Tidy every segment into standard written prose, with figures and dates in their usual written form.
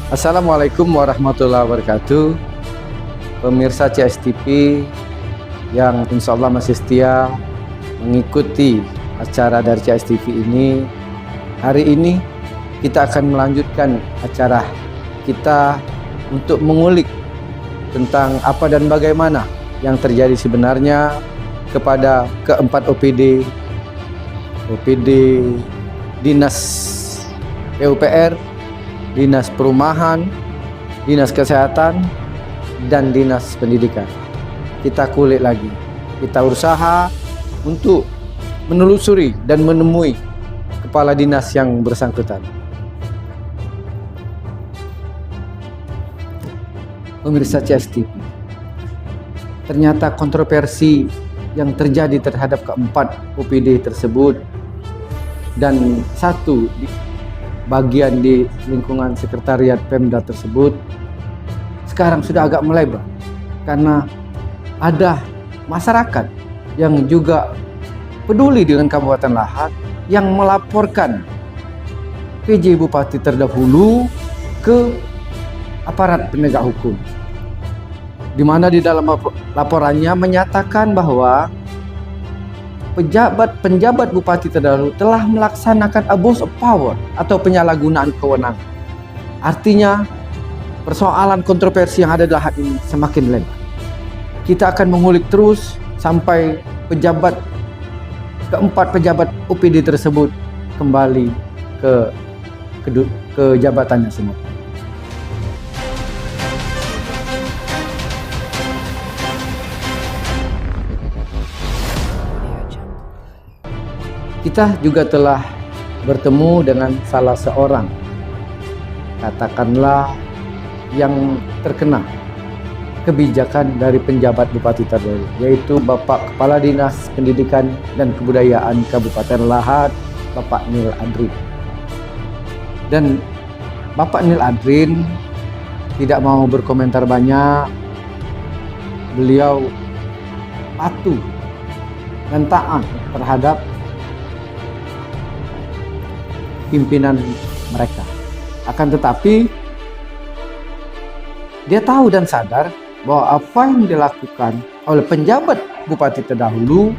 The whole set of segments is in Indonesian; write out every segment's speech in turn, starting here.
Assalamualaikum warahmatullahi wabarakatuh. Pemirsa CSTV yang insya Allah masih setia mengikuti acara dari CSTV ini. Hari ini kita akan melanjutkan acara kita untuk mengulik tentang apa dan bagaimana yang terjadi sebenarnya kepada keempat OPD Dinas PUPR, Dinas Perumahan, Dinas Kesehatan, dan Dinas Pendidikan. Kita kulik lagi. Kita usaha untuk menelusuri dan menemui kepala dinas yang bersangkutan. Pemirsa CSTV, ternyata kontroversi yang terjadi terhadap keempat OPD tersebut dan satu bagian di lingkungan sekretariat Pemda tersebut sekarang sudah agak melebar karena ada masyarakat yang juga peduli dengan Kabupaten Lahat yang melaporkan PJ Bupati terdahulu ke aparat penegak hukum, di mana di dalam laporannya menyatakan bahwa penjabat bupati terdahulu telah melaksanakan abuse of power atau penyalahgunaan kewenangan. Artinya persoalan kontroversi yang ada di Lahat ini semakin lebar. Kita akan mengulik terus sampai keempat pejabat OPD tersebut kembali ke jabatannya semua. Kita juga telah bertemu dengan salah seorang, katakanlah yang terkena kebijakan dari penjabat bupati terdahulu, yaitu Bapak Kepala Dinas Pendidikan dan Kebudayaan Kabupaten Lahat, Bapak Nil Adrin. Dan Bapak Nil Adrin tidak mau berkomentar banyak. Beliau patuh dan taat terhadap pimpinan mereka. Akan tetapi dia tahu dan sadar bahwa apa yang dilakukan oleh penjabat bupati terdahulu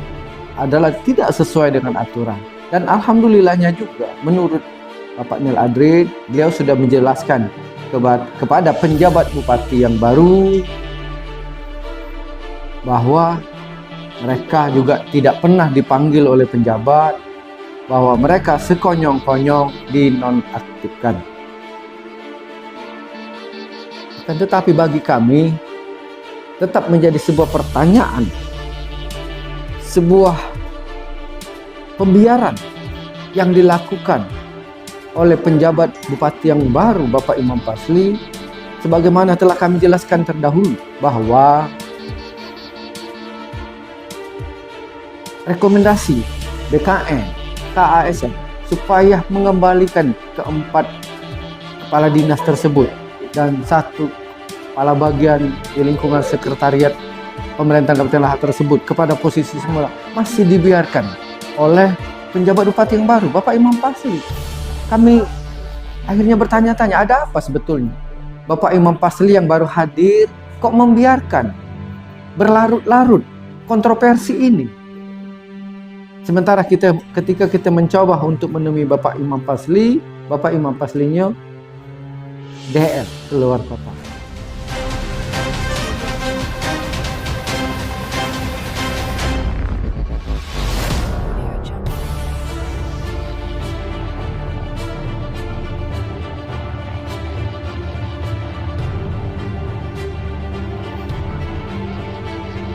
adalah tidak sesuai dengan aturan. Dan alhamdulillahnya juga menurut Bapak Nil Adrin, beliau sudah menjelaskan kepada penjabat bupati yang baru bahwa mereka juga tidak pernah dipanggil oleh penjabat, bahwa mereka sekonyong-konyong dinonaktifkan. Dan tetapi bagi kami tetap menjadi sebuah pertanyaan, sebuah pembiaran yang dilakukan oleh penjabat bupati yang baru, Bapak Imam Pasli, sebagaimana telah kami jelaskan terdahulu bahwa rekomendasi BKN KASN supaya mengembalikan keempat kepala dinas tersebut dan satu kepala bagian di lingkungan sekretariat pemerintahan Kabupaten Lahat tersebut kepada posisi semula masih dibiarkan oleh penjabat bupati yang baru, Bapak Imam Pasli. Kami akhirnya bertanya-tanya, ada apa sebetulnya Bapak Imam Pasli yang baru hadir kok membiarkan berlarut-larut kontroversi ini? Sementara ketika kita mencoba untuk menemui Bapak Imam Pasli, Bapak Imam Paslinya DR keluar kota.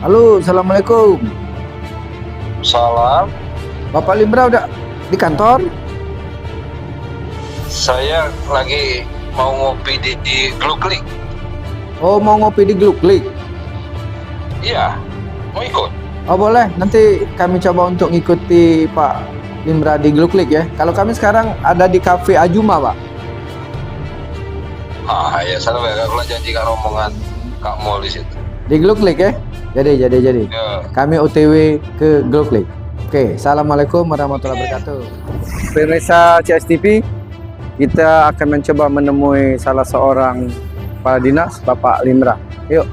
Halo, assalamualaikum. Salam. Bapak Limra udah di kantor? Saya lagi mau ngopi di Gluklik. Oh, mau ngopi di Gluklik? Iya, mau ikut. Oh boleh, nanti kami coba untuk ngikuti Pak Limra di Gluklik ya. Kalau kami sekarang ada di Cafe Ajuma, Pak. Ya sana kalau janji kan rombongan Kak Mol di situ. Di Gluklik ya? Jadi. Ya. Kami OTW ke Gluklik. Oke, assalamualaikum warahmatullahi wabarakatuh. Pemirsa CSTV, kita akan mencoba menemui salah seorang kepala dinas, Bapak Limra. Yuk.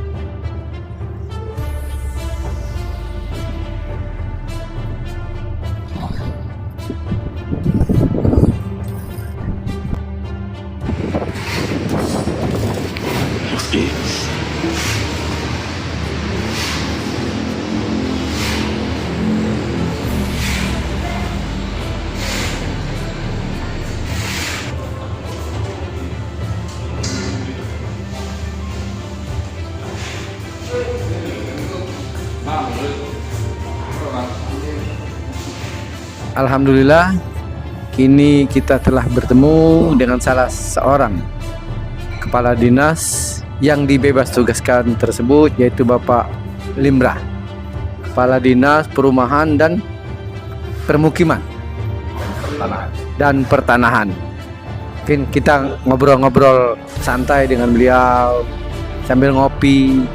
Alhamdulillah, kini kita telah bertemu dengan salah seorang kepala dinas yang dibebas tugaskan tersebut, yaitu Bapak Limra, Kepala Dinas Perumahan dan Permukiman dan Pertanahan. Mungkin kita ngobrol-ngobrol santai dengan beliau sambil ngopi.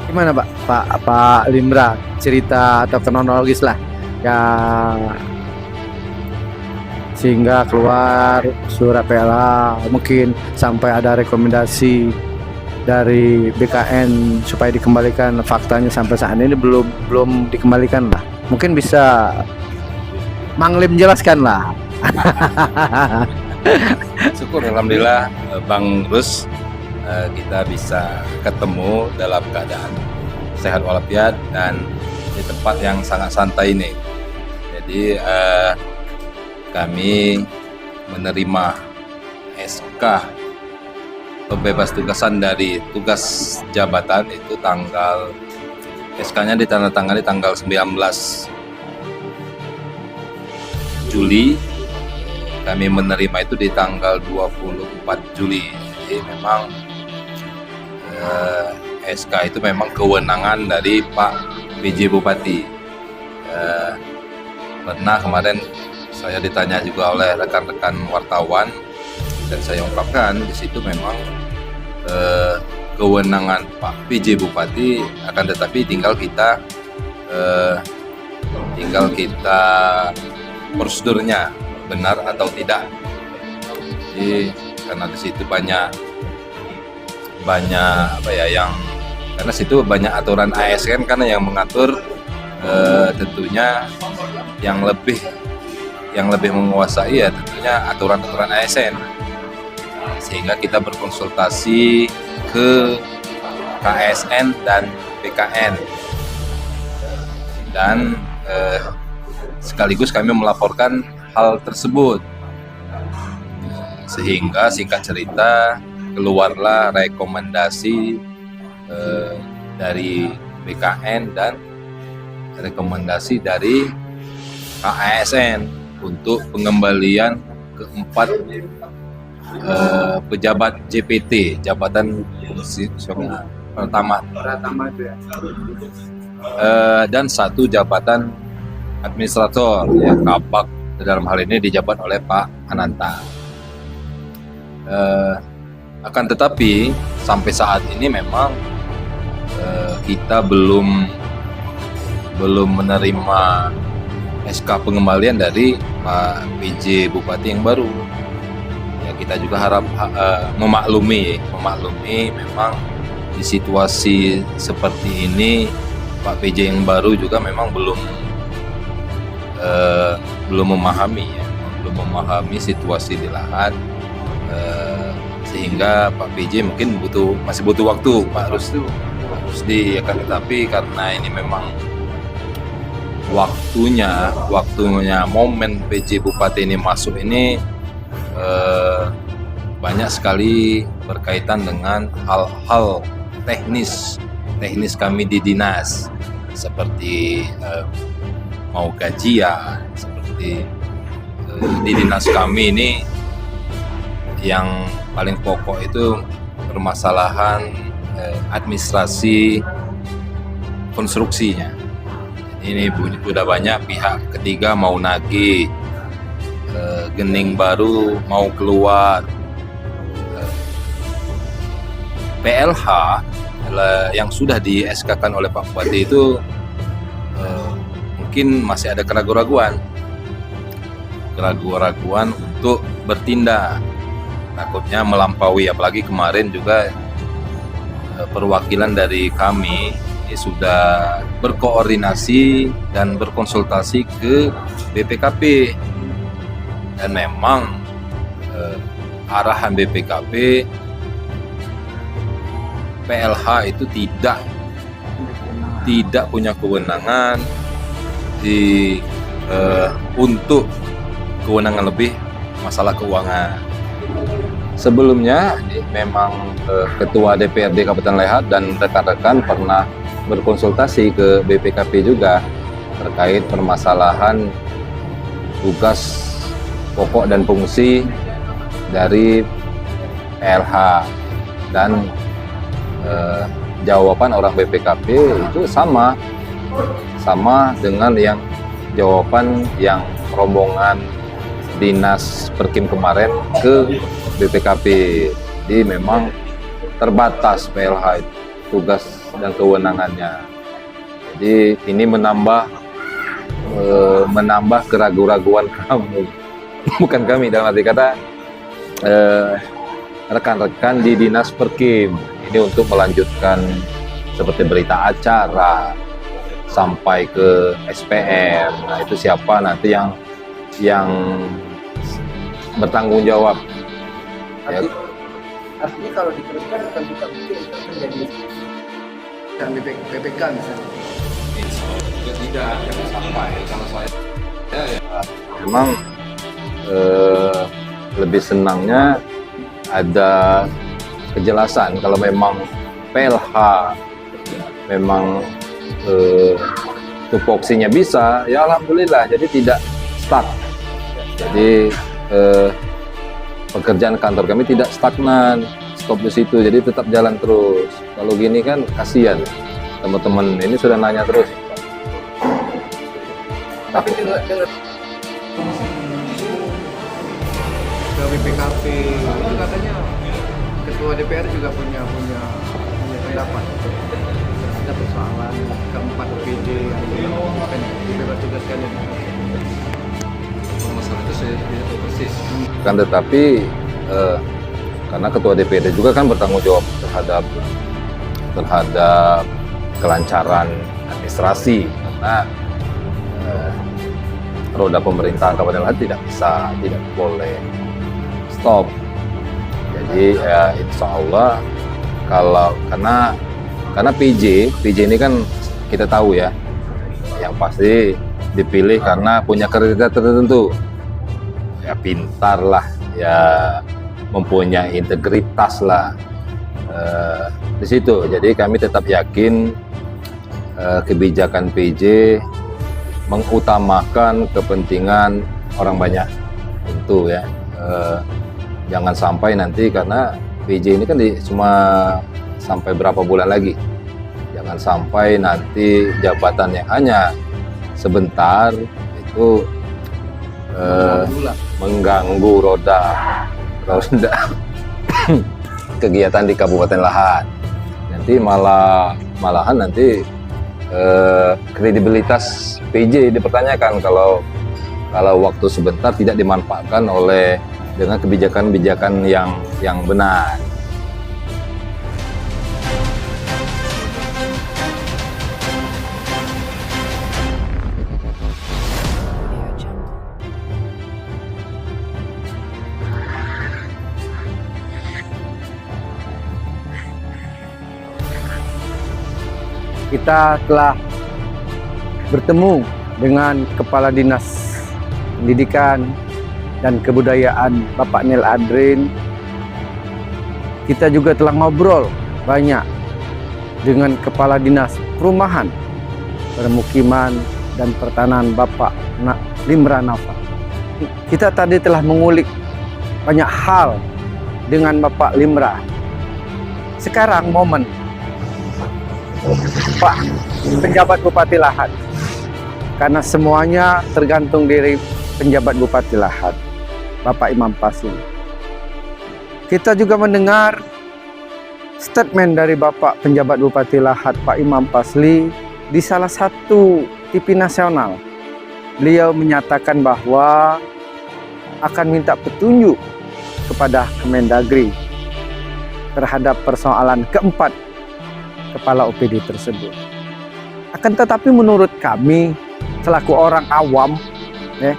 Gimana Pak Limra, cerita atau kronologis lah ya, sehingga keluar surat PLA, mungkin sampai ada rekomendasi dari BKN supaya dikembalikan, faktanya sampai saat ini belum dikembalikan lah. Mungkin bisa Mang Lim jelaskan lah. Syukur alhamdulillah Bang Rus, kita bisa ketemu dalam keadaan sehat walafiat dan di tempat yang sangat santai ini. Jadi kami menerima SK pembebas tugasan dari tugas jabatan itu tanggal, SK-nya ditandatangani tanggal 19 Juli. Kami menerima itu di tanggal 24 Juli. Jadi memang SK itu memang kewenangan dari Pak PJ Bupati. Pernah kemarin saya ditanya juga oleh rekan-rekan wartawan dan saya ungkapkan di situ memang kewenangan Pak PJ Bupati, akan tetapi tinggal kita prosedurnya benar atau tidak. Jadi karena di situ banyak apa ya, yang karena situ banyak aturan ASN karena yang mengatur, tentunya yang lebih menguasai ya tentunya aturan-aturan ASN, sehingga kita berkonsultasi ke KSN dan BKN dan sekaligus kami melaporkan hal tersebut, sehingga singkat cerita keluarlah rekomendasi dari BKN dan rekomendasi dari KASN untuk pengembalian keempat pejabat JPT, jabatan fungsional pertama itu ya. Dan satu jabatan administrator ya, Kabak, dalam hal ini dijabat oleh Pak Ananta. Akan tetapi sampai saat ini memang kita belum menerima SK pengembalian dari Pak PJ Bupati yang baru. Ya, kita juga harap memaklumi memang di situasi seperti ini Pak PJ yang baru juga memang belum memahami situasi di lahan, sehingga Pak PJ mungkin masih butuh waktu, Pak Rusdi, akan tetapi karena ini memang waktunya momen PJ Bupati ini masuk ini banyak sekali berkaitan dengan hal-hal teknis kami di dinas, seperti mau gajian, seperti di dinas kami ini yang paling pokok itu permasalahan administrasi konstruksinya. Ini sudah banyak pihak ketiga mau nagih, gening baru mau keluar, PLH yang sudah di SK-kan oleh Pak Bupati itu mungkin masih ada keraguan-raguan. keraguan-keraguan untuk bertindak. Takutnya melampaui, apalagi kemarin juga perwakilan dari kami sudah berkoordinasi dan berkonsultasi ke BPKP, dan memang arahan BPKP PLH itu tidak punya kewenangan untuk kewenangan lebih masalah keuangan. Sebelumnya memang Ketua DPRD Kabupaten Lehat dan rekan-rekan pernah berkonsultasi ke BPKP juga terkait permasalahan tugas pokok dan fungsi dari PLH, dan jawaban orang BPKP itu sama dengan yang jawaban yang rombongan dinas Perkim kemarin ke BPKP. Jadi memang terbatas PLH itu, tugas dan kewenangannya. Jadi ini menambah keraguan-raguan kamu, bukan kami, dalam arti kata rekan-rekan di dinas Perkim ini untuk melanjutkan seperti berita acara sampai ke SPM. Nah, itu siapa nanti yang bertanggung jawab? Artinya kalau diteruskan akan bisa menjadi dan BPK misalnya. Tidak sampai kalau saya Memang lebih senangnya ada kejelasan. Kalau memang PLH memang tupoksinya bisa, ya alhamdulillah, jadi tidak stuck. Jadi pekerjaan kantor kami tidak stagnan, stop di situ, jadi tetap jalan terus. Kalau gini kan kasihan, teman-teman ini sudah nanya terus. Tapi dengan ke BPKP itu katanya ketua DPR juga punya pendapat. Ada persoalan keempat PJ yang dibebas tugaskan ya. masalah itu saya tidak tahu persis. Kan tetapi karena ketua DPRD juga kan bertanggung jawab terhadap kelancaran administrasi, karena roda pemerintahan Kabupaten Lehat tidak boleh stop. Jadi ya insya Allah karena PJ ini kan kita tahu ya, yang pasti dipilih karena punya kriteria tertentu, ya pintar lah, ya mempunyai integritas lah di situ. Jadi kami tetap yakin kebijakan PJ mengutamakan kepentingan orang banyak tentu ya. Jangan sampai nanti, karena PJ ini kan cuma sampai berapa bulan lagi, jangan sampai nanti jabatan yang hanya sebentar itu mengganggu roda kegiatan di Kabupaten Lehat. Nanti malahan nanti kredibilitas PJ dipertanyakan kalau waktu sebentar tidak dimanfaatkan dengan kebijakan-kebijakan yang benar. Kita telah bertemu dengan Kepala Dinas Pendidikan dan Kebudayaan Bapak Nel Adrin. Kita juga telah ngobrol banyak dengan Kepala Dinas Perumahan, Permukiman dan Pertanahan Bapak Limra Nafa. Kita tadi telah mengulik banyak hal dengan Bapak Limra. Sekarang momen Pak penjabat Bupati Lehat, karena semuanya tergantung dari penjabat Bupati Lehat, Bapak Imam Pasli. Kita juga mendengar statement dari Bapak penjabat Bupati Lehat, Pak Imam Pasli, di salah satu TV nasional. Beliau menyatakan bahwa akan minta petunjuk kepada Kemendagri terhadap persoalan keempat kepala OPD tersebut. Akan tetapi menurut kami selaku orang awam, ya,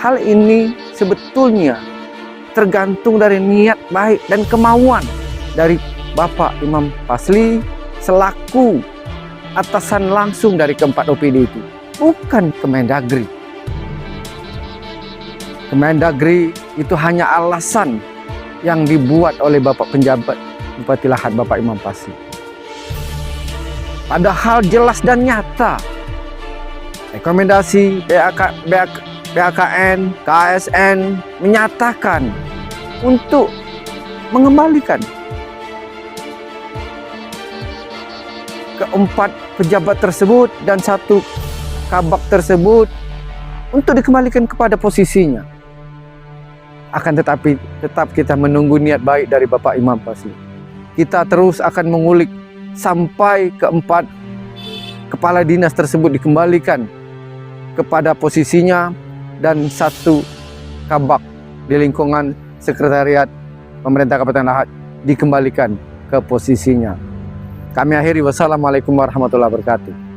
hal ini sebetulnya tergantung dari niat baik dan kemauan dari Bapak Imam Pasli selaku atasan langsung dari keempat OPD itu, bukan Kemendagri. Kemendagri itu hanya alasan yang dibuat oleh Bapak penjabat Bupati Lahad, Bapak Imam Pasli. Padahal jelas dan nyata rekomendasi BAKN, KASN menyatakan untuk mengembalikan keempat pejabat tersebut dan 1 kabak tersebut untuk dikembalikan kepada posisinya. Akan tetapi tetap kita menunggu niat baik dari Bapak Imam Pasli. Kita terus akan mengulik sampai keempat kepala dinas tersebut dikembalikan kepada posisinya dan 1 kabak di lingkungan sekretariat pemerintah Kabupaten Lahad dikembalikan ke posisinya. Kami akhiri, wassalamualaikum warahmatullahi wabarakatuh.